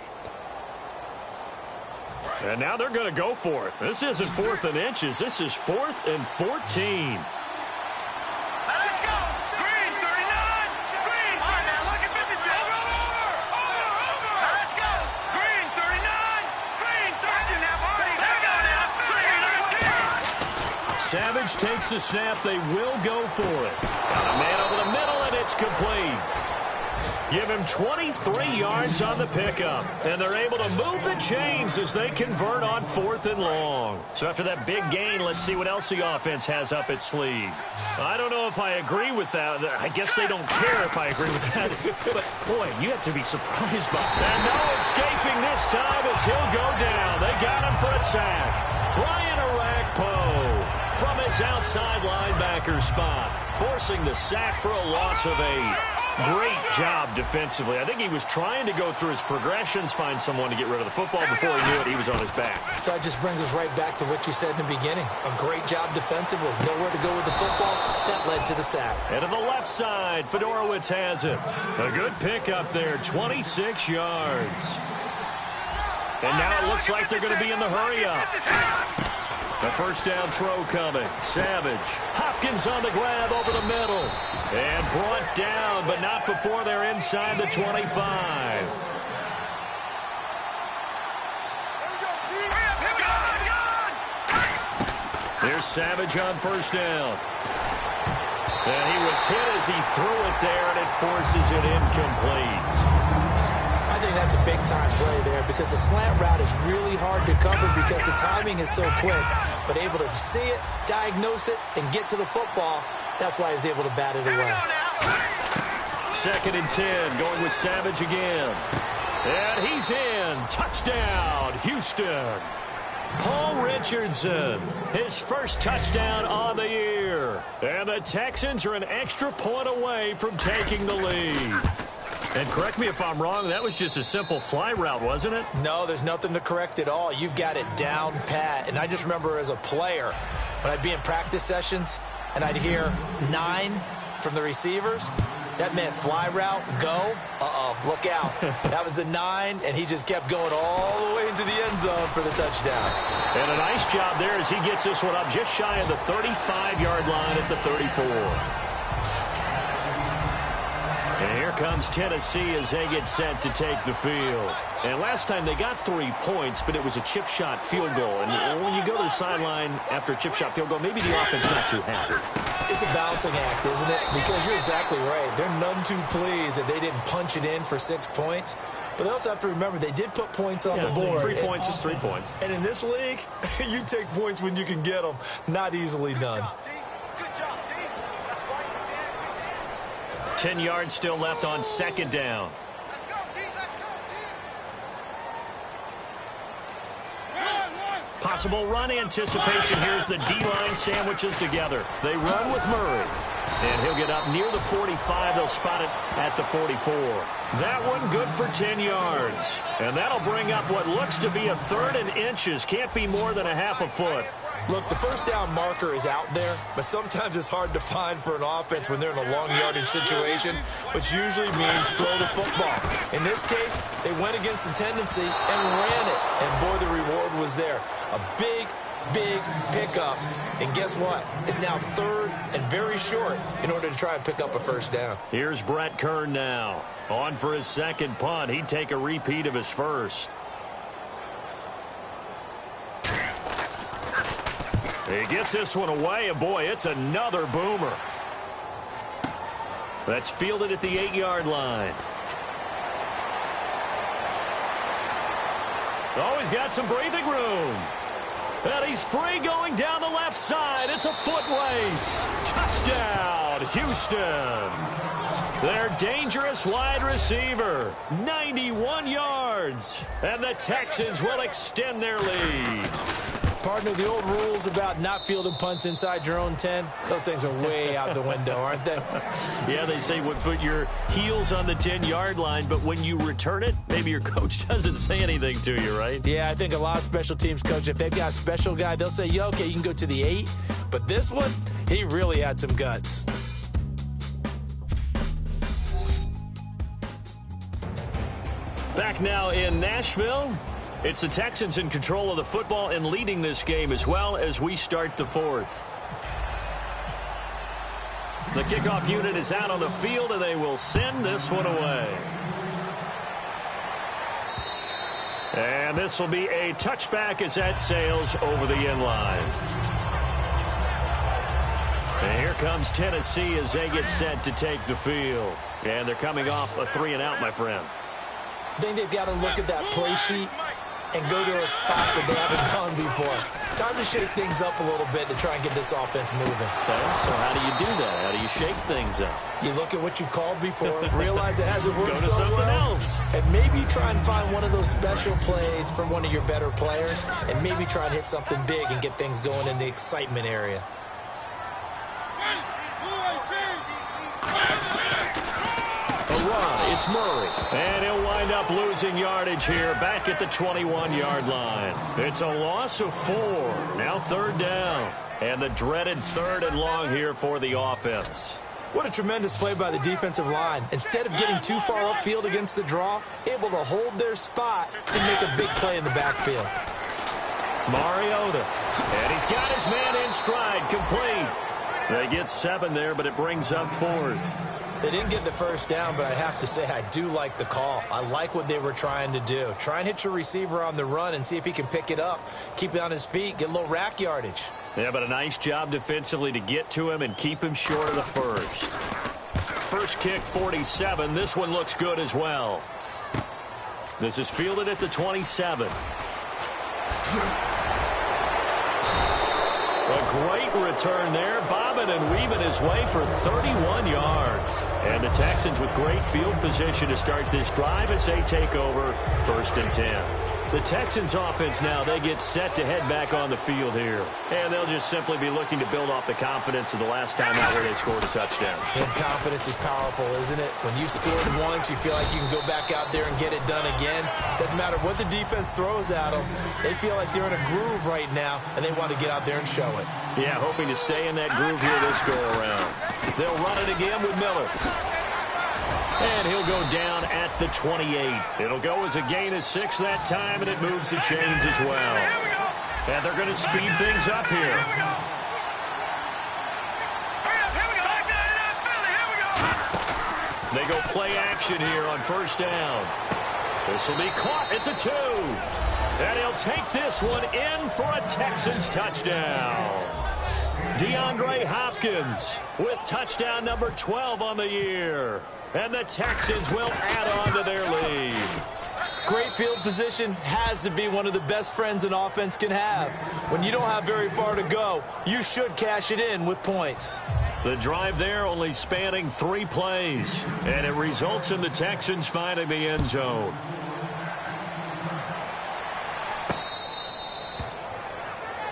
And now they're going to go for it. This isn't 4th and inches. This is 4th and 14. Savage takes the snap. They will go for it. Got a man over the middle, and it's complete. Give him 23 yards on the pickup. And they're able to move the chains as they convert on 4th and long. So after that big gain, let's see what else the offense has up its sleeve. I don't know if I agree with that. I guess they don't care if I agree with that. But, boy, you have to be surprised by that. And no escaping this time as he'll go down. They got him for a sack. Brian Arakpo from his outside linebacker spot, forcing the sack for a loss of 8. Great job defensively. I think he was trying to go through his progressions, find someone to get rid of the football. Before he knew it, he was on his back. So that just brings us right back to what you said in the beginning. A great job defensively. Nowhere to go with the football. That led to the sack. And to the left side, Fedorowicz has it. A good pickup there, 26 yards. And now it looks like they're going to be in the hurry-up. The first down throw coming. Savage. Hopkins on the grab over the middle. And brought down, but not before they're inside the 25. There's Savage on first down. And he was hit as he threw it there, and it forces it incomplete. I think that's a big-time play there because the slant route is really hard to cover because the timing is so quick. But able to see it, diagnose it, and get to the football, that's why he was able to bat it away. 2nd and 10, going with Savage again. And he's in. Touchdown, Houston. Paul Richardson, his first touchdown on the year. And the Texans are an extra point away from taking the lead. And correct me if I'm wrong, that was just a simple fly route, wasn't it? No, there's nothing to correct at all. You've got it down pat. And I just remember as a player, when I'd be in practice sessions and I'd hear 9 from the receivers, that meant fly route, go, look out. That was the 9, and he just kept going all the way into the end zone for the touchdown. And a nice job there as he gets this one up just shy of the 35-yard line at the 34. And here comes Tennessee as they get set to take the field. And last time they got 3 points, but it was a chip shot field goal. And when you go to the sideline after a chip shot field goal, maybe the offense not too happy. It's a balancing act, isn't it? Because you're exactly right. They're none too pleased that they didn't punch it in for 6 points. But they also have to remember they did put points on the board. 3 points is 3 points. And in this league, you take points when you can get them. Not easily done. 10 yards still left on second down. Possible run anticipation. Here's the D-line sandwiches together. They run with Murray. And he'll get up near the 45. They'll spot it at the 44. That one good for 10 yards. And that'll bring up what looks to be a 3rd and inches. Can't be more than a half a foot. Look, the first down marker is out there, but sometimes it's hard to find for an offense when they're in a long yardage situation, which usually means throw the football. In this case, they went against the tendency and ran it. And boy, the reward was there. A big pickup. And guess what? It's now 3rd and very short in order to try and pick up a first down. Here's Brett Kern now. On for his second punt. He'd take a repeat of his first. He gets this one away, and boy, it's another boomer. That's fielded at the 8-yard line. Oh, he's got some breathing room. And he's free going down the left side. It's a foot race. Touchdown, Houston. Their dangerous wide receiver, 91 yards. And the Texans will extend their lead. Partner, the old rules about not fielding punts inside your own 10, those things are way out the window, aren't they? Yeah, they say put your heels on the 10-yard line, but when you return it, maybe your coach doesn't say anything to you, right? Yeah, I think a lot of special teams coaches, if they've got a special guy, they'll say, yeah, okay, you can go to the 8. But this one, he really had some guts. Back now in Nashville. It's the Texans in control of the football and leading this game as well as we start the 4th. The kickoff unit is out on the field, and they will send this one away. And this will be a touchback as that sails over the end line. And here comes Tennessee as they get set to take the field. And they're coming off a 3-and-out, my friend. I think they've got to look at that play sheet and go to a spot that they haven't gone before. Time to shake things up a little bit to try and get this offense moving. Okay, so how do you do that? How do you shake things up? You look at what you've called before, realize it hasn't worked so well. Go to something else. And maybe try and find one of those special plays from one of your better players, and maybe try and hit something big and get things going in the excitement area. Run. It's Murray. And he'll wind up losing yardage here back at the 21-yard line. It's a loss of 4. Now 3rd down. And the dreaded 3rd and long here for the offense. What a tremendous play by the defensive line. Instead of getting too far upfield against the draw, able to hold their spot and make a big play in the backfield. Mariota. And he's got his man in stride. Complete. They get 7 there, but it brings up 4th. They didn't get the first down, but I have to say I do like the call. I like what they were trying to do. Try and hit your receiver on the run and see if he can pick it up. Keep it on his feet, get a little rack yardage. Yeah, but a nice job defensively to get to him and keep him short of the first. First kick, 47. This one looks good as well. This is fielded at the 27. A great return there, bobbing and weaving his way for 31 yards. And the Texans with great field position to start this drive as they take over 1st and 10. The Texans offense now, they get set to head back on the field here. And they'll just simply be looking to build off the confidence of the last time out where they scored a touchdown. And confidence is powerful, isn't it? When you scored once, you feel like you can go back out there and get it done again. Doesn't matter what the defense throws at them. They feel like they're in a groove right now, and they want to get out there and show it. Yeah, hoping to stay in that groove here this go-around. They'll run it again with Miller. And he'll go down at the 28. It'll go as a gain of 6 that time, and it moves the chains as well. And they're going to speed things up here. They go play action here on first down. This will be caught at the 2. And he'll take this one in for a Texans touchdown. DeAndre Hopkins with touchdown number 12 on the year. And the Texans will add on to their lead. Great field position has to be one of the best friends an offense can have. When you don't have very far to go, you should cash it in with points. The drive there only spanning 3 plays, and it results in the Texans finding the end zone.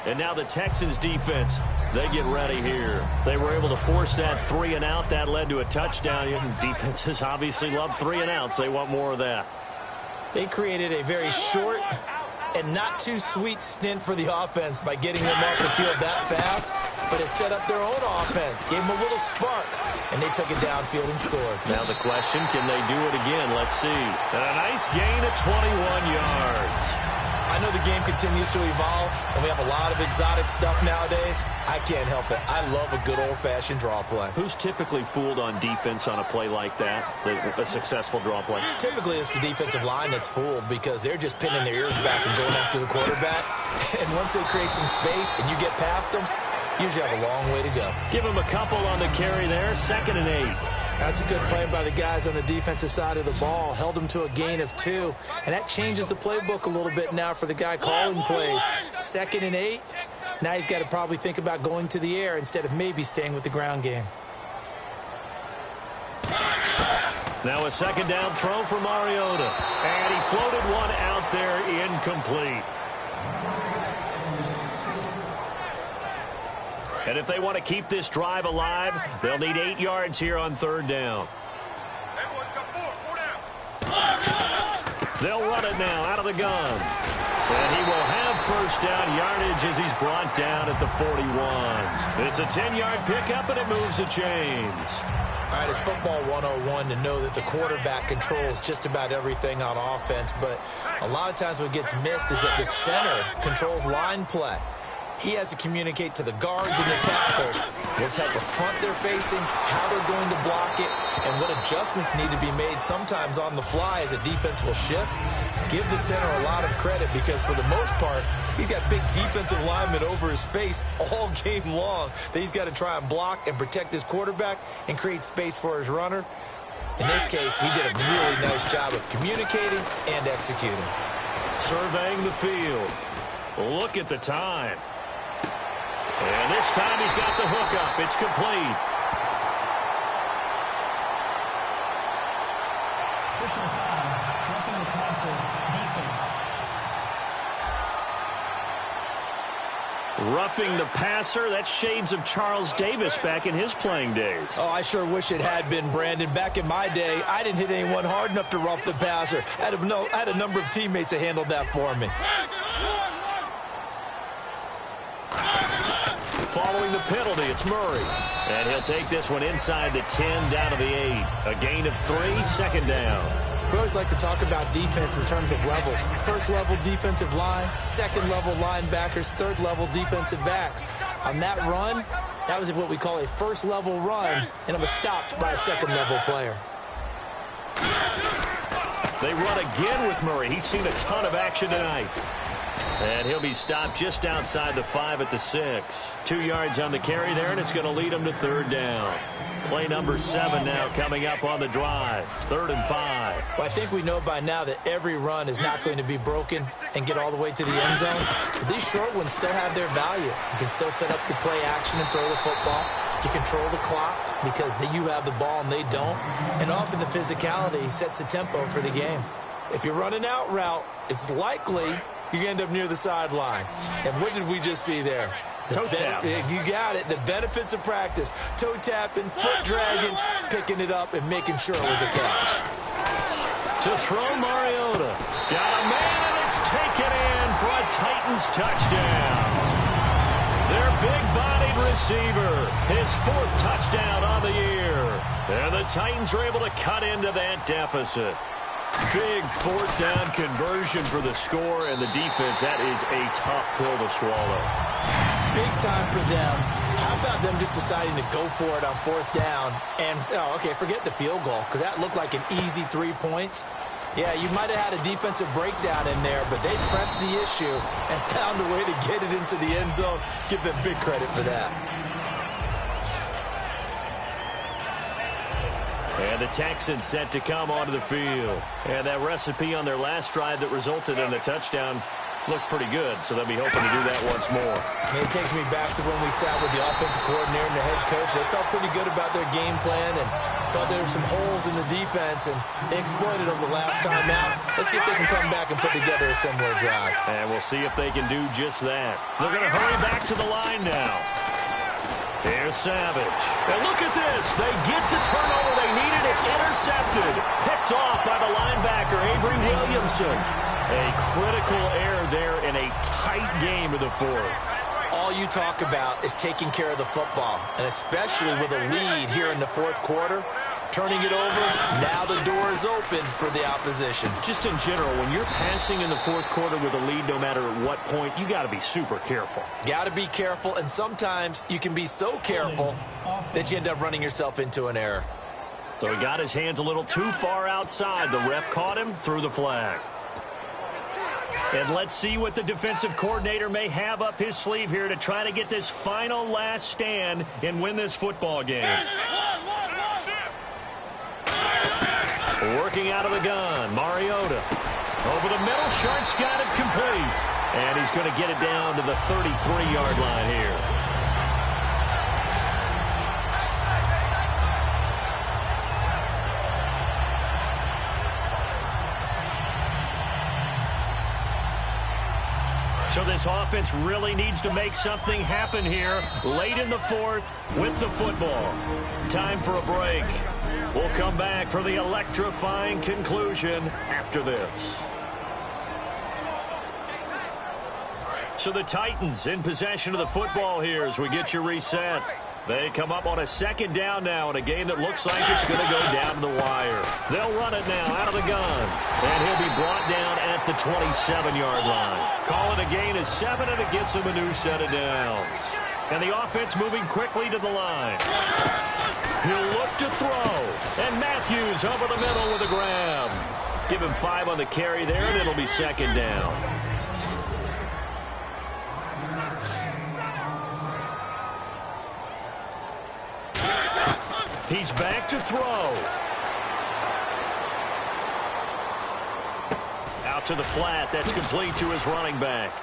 And now the Texans defense, they get ready here. They were able to force that 3 and out. That led to a touchdown. Defenses obviously love 3 and outs. They want more of that. They created a very short and not too sweet stint for the offense by getting them off the field that fast, but it set up their own offense, gave them a little spark, and they took it downfield and scored. Now the question, can they do it again? Let's see. And a nice gain of 21 yards. I know the game continues to evolve, and we have a lot of exotic stuff nowadays. I can't help it. I love a good old-fashioned draw play. Who's typically fooled on defense on a play like that, a successful draw play? Typically, it's the defensive line that's fooled because they're just pinning their ears back and going after the quarterback. And once they create some space and you get past them, you usually have a long way to go. Give them a couple on the carry there, 2nd and 8. That's a good play by the guys on the defensive side of the ball. Held them to a gain of 2. And that changes the playbook a little bit now for the guy calling plays. 2nd and 8. Now he's got to probably think about going to the air instead of maybe staying with the ground game. Now a 2nd down throw for Mariota. And he floated one out there incomplete. And if they want to keep this drive alive, they'll need 8 yards here on 3rd down. They'll run it now out of the gun. And he will have 1st down yardage as he's brought down at the 41. It's a 10-yard pickup, and it moves the chains. All right, it's football 101 to know that the quarterback controls just about everything on offense, but a lot of times what gets missed is that the center controls line play. He has to communicate to the guards and the tackles what type of front they're facing, how they're going to block it, and what adjustments need to be made sometimes on the fly as a defense will shift. Give the center a lot of credit because for the most part, he's got big defensive linemen over his face all game long that he's got to try and block and protect his quarterback and create space for his runner. In this case, he did a really nice job of communicating and executing. Surveying the field. Look at the time. And this time he's got the hook up. It's complete. Personal foul, roughing the passer, defense. Roughing the passer, that's shades of Charles Davis back in his playing days. Oh, I sure wish it had been, Brandon. Back in my day, I didn't hit anyone hard enough to rough the passer. I had a number of teammates that handled that for me. Following the penalty, it's Murray. And he'll take this one inside the 10, down to the 8. A gain of 3, 2nd down. We always like to talk about defense in terms of levels. 1st level defensive line, 2nd level linebackers, 3rd level defensive backs. On that run, that was what we call a 1st level run, and it was stopped by a 2nd level player. They run again with Murray. He's seen a ton of action tonight. And he'll be stopped just outside the 5 at the 6. 2 yards on the carry there, and it's going to lead him to 3rd down. Play number 7 now coming up on the drive. 3rd and 5. Well, I think we know by now that every run is not going to be broken and get all the way to the end zone. But these short ones still have their value. You can still set up the play action and throw the football. You control the clock because you have the ball and they don't. And often the physicality sets the tempo for the game. If you're running out route, it's likely you end up near the sideline. And what did we just see there? Toe tap. You got it. The benefits of practice. Toe tapping, foot dragging, picking it up, and making sure it was a catch. To throw Mariota. Got a man, and it's taken in for a Titans touchdown. Their big-bodied receiver. His 4th touchdown on the year. And the Titans are able to cut into that deficit. Big 4th down conversion for the score, and the defense, that is a tough pill to swallow. Big time for them. How about them just deciding to go for it on 4th down? And, okay, forget the field goal, because that looked like an easy 3 points. Yeah, you might have had a defensive breakdown in there, but they pressed the issue and found a way to get it into the end zone. Give them big credit for that. And the Texans set to come onto the field. And that recipe on their last drive that resulted in a touchdown looked pretty good, so they'll be hoping to do that once more. It takes me back to when we sat with the offensive coordinator and the head coach. They felt pretty good about their game plan and thought there were some holes in the defense, and they exploited them the last time out. Let's see if they can come back and put together a similar drive. And we'll see if they can do just that. They're going to hurry back to the line now. Here's Savage. And look at this. They get the turnover they needed. It's intercepted. Picked off by the linebacker, Avery Williamson. A critical error there in a tight game of the 4th. All you talk about is taking care of the football, and especially with a lead here in the 4th quarter. Turning it over, now the door is open for the opposition. Just in general, when you're passing in the 4th quarter with a lead, no matter at what point, you got to be super careful. Got to be careful, and sometimes you can be so careful that you end up running yourself into an error. So he got his hands a little too far outside. The ref caught him, threw the flag. And let's see what the defensive coordinator may have up his sleeve here to try to get this final last stand and win this football game. Working out of the gun, Mariota. Over the middle, Sharp's got it complete. And he's going to get it down to the 33-yard line here. So this offense really needs to make something happen here late in the 4th with the football. Time for a break. We'll come back for the electrifying conclusion after this. So the Titans in possession of the football here as we get you reset. They come up on a 2nd down now in a game that looks like it's going to go down to the wire. They'll run it now out of the gun. And he'll be brought down at the 27-yard line. Call it a gain of 7, and it gets him a new set of downs. And the offense moving quickly to the line. He'll look to throw. And Matthews over the middle with a grab. Give him 5 on the carry there, and it'll be 2nd down. He's back to throw. Out to the flat. That's complete to his running back.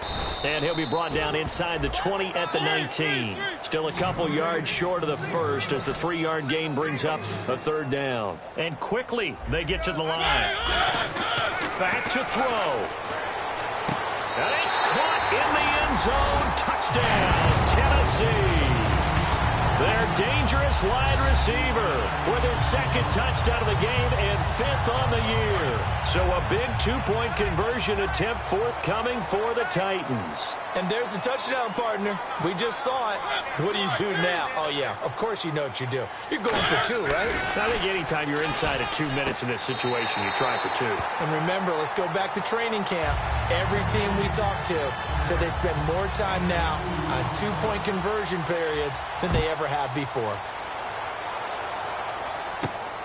And he'll be brought down inside the 20 at the 19. Still a couple yards short of the first as the 3-yard gain brings up a 3rd down. And quickly they get to the line. Back to throw. And it's caught in the end zone. Touchdown, Tennessee. Their dangerous wide receiver with his 2nd touchdown of the game and 5th on the year. So a big 2-point conversion attempt forthcoming for the Titans. And there's the touchdown, partner. We just saw it. What do you do now? Oh, yeah, of course you know what you do. You're going for 2, right? I think anytime you're inside of 2 minutes in this situation, you try for 2. And remember, let's go back to training camp. Every team we talk to said they spend more time now on 2-point conversion periods than they ever have before.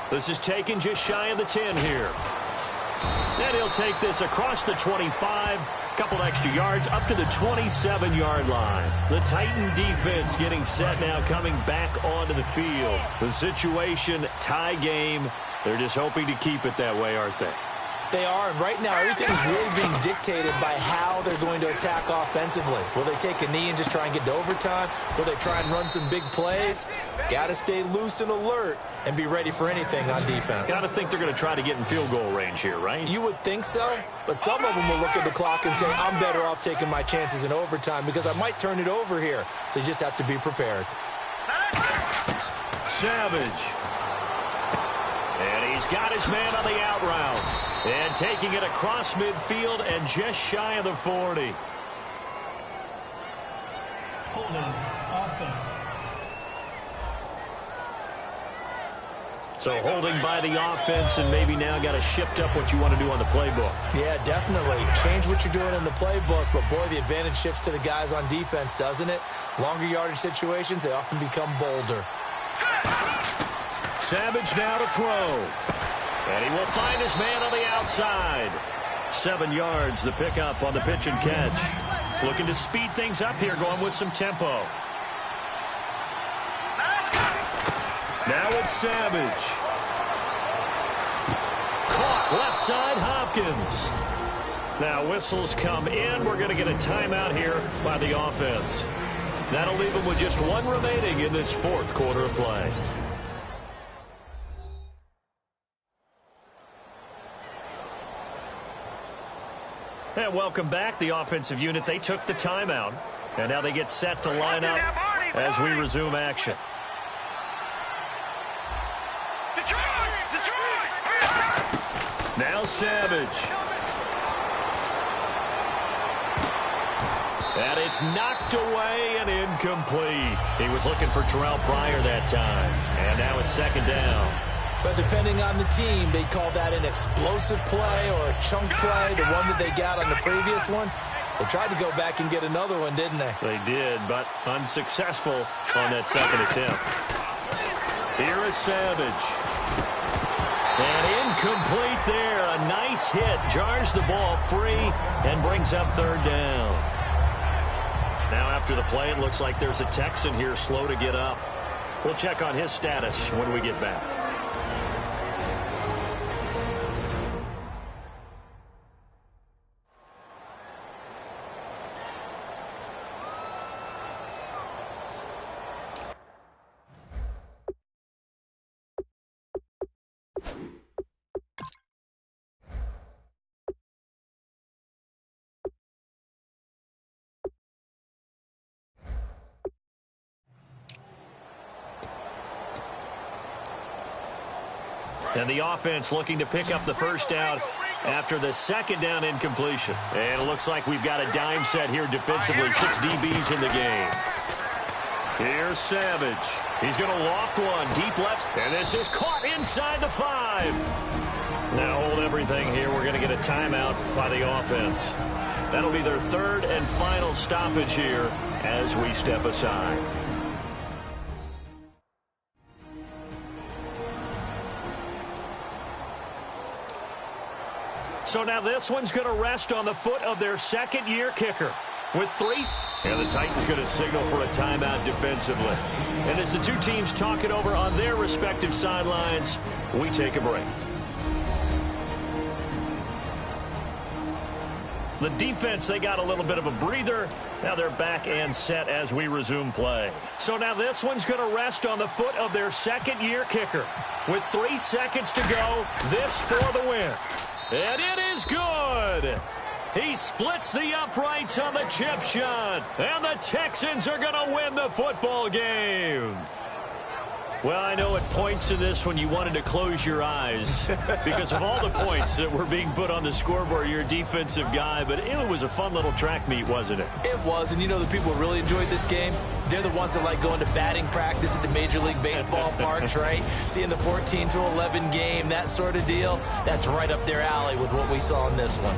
This is taken just shy of the 10 here. And he'll take this across the 25. Couple extra yards up to the 27-yard line. The Titan defense getting set now, coming back onto the field. The situation, tie game. They're just hoping to keep it that way, aren't they? They are, and right now everything is really being dictated by how they're going to attack offensively. Will they take a knee and just try and get to overtime? Will they try and run some big plays? Got to stay loose and alert and be ready for anything on defense. Got to think they're going to try to get in field goal range here, right? You would think so, but some of them will look at the clock and say, I'm better off taking my chances in overtime because I might turn it over here. So you just have to be prepared. Savage. And he's got his man on the out route. And taking it across midfield and just shy of the 40. Holding offense. So holding by the offense and maybe now got to shift up what you want to do on the playbook. Yeah, definitely. Change what you're doing in the playbook, but boy, the advantage shifts to the guys on defense, doesn't it? Longer yardage situations, they often become bolder. Savage now to throw. And he will find his man on the outside. 7 yards, the pickup on the pitch and catch. Looking to speed things up here, going with some tempo. Now it's Savage. Caught left side, Hopkins. Now whistles come in. We're going to get a timeout here by the offense. That'll leave them with just 1 remaining in this 4th quarter of play. And welcome back. The offensive unit, they took the timeout. And now they get set to line up as we resume action. Now Savage. And it's knocked away and incomplete. He was looking for Terrell Pryor that time. And now it's 2nd down. But depending on the team, they call that an explosive play or a chunk play, the one that they got on the previous one. They tried to go back and get another one, didn't they? They did, but unsuccessful on that 2nd attempt. Here is Savage. And incomplete there. A nice hit. Jars the ball free and brings up 3rd down. Now after the play, it looks like there's a Texan here slow to get up. We'll check on his status when we get back. And the offense looking to pick up the 1st down after the 2nd down incompletion. And it looks like we've got a dime set here defensively. 6 DBs in the game. Here's Savage. He's going to loft one deep left. And this is caught inside the 5. Now hold everything here. We're going to get a timeout by the offense. That'll be their 3rd and final stoppage here as we step aside. So now this one's going to rest on the foot of their 2nd-year kicker with 3. And the Titans going to signal for a timeout defensively. And as the 2 teams talk it over on their respective sidelines, we take a break. The defense, they got a little bit of a breather. Now they're back and set as we resume play. So now this one's going to rest on the foot of their 2nd-year kicker with 3 seconds to go. This for the win. And it is good. He splits the uprights on the chip shot. And the Texans are going to win the football game. Well, I know at points in this when you wanted to close your eyes because of all the points that were being put on the scoreboard. You're a defensive guy, but it was a fun little track meet, wasn't it? It was, and you know the people who really enjoyed this game? They're the ones that like going to batting practice at the Major League Baseball parks, right? Seeing the 14-11 game, that sort of deal, that's right up their alley with what we saw in this one.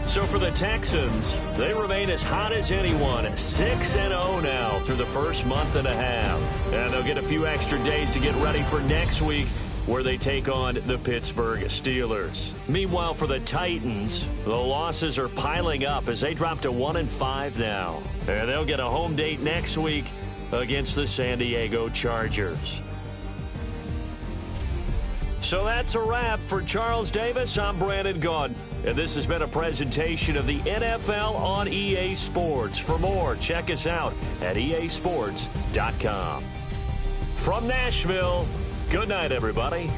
So for the Texans, they remain as hot as anyone, 6-0 now through the first month and a half. And they'll get a few extra days to get ready for next week, where they take on the Pittsburgh Steelers. Meanwhile, for the Titans, the losses are piling up as they drop to 1-5 now. And they'll get a home date next week against the San Diego Chargers. So that's a wrap. For Charles Davis, I'm Brandon Gaudin. And this has been a presentation of the NFL on EA Sports. For more, check us out at easports.com. From Nashville, good night, everybody.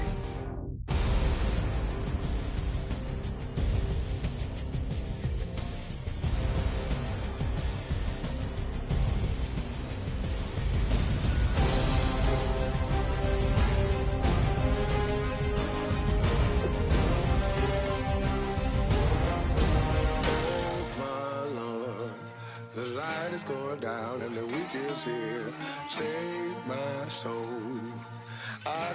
Going down and the weekend's here. Save my soul.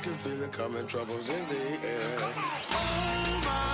can feel it coming, troubles in the air. Oh my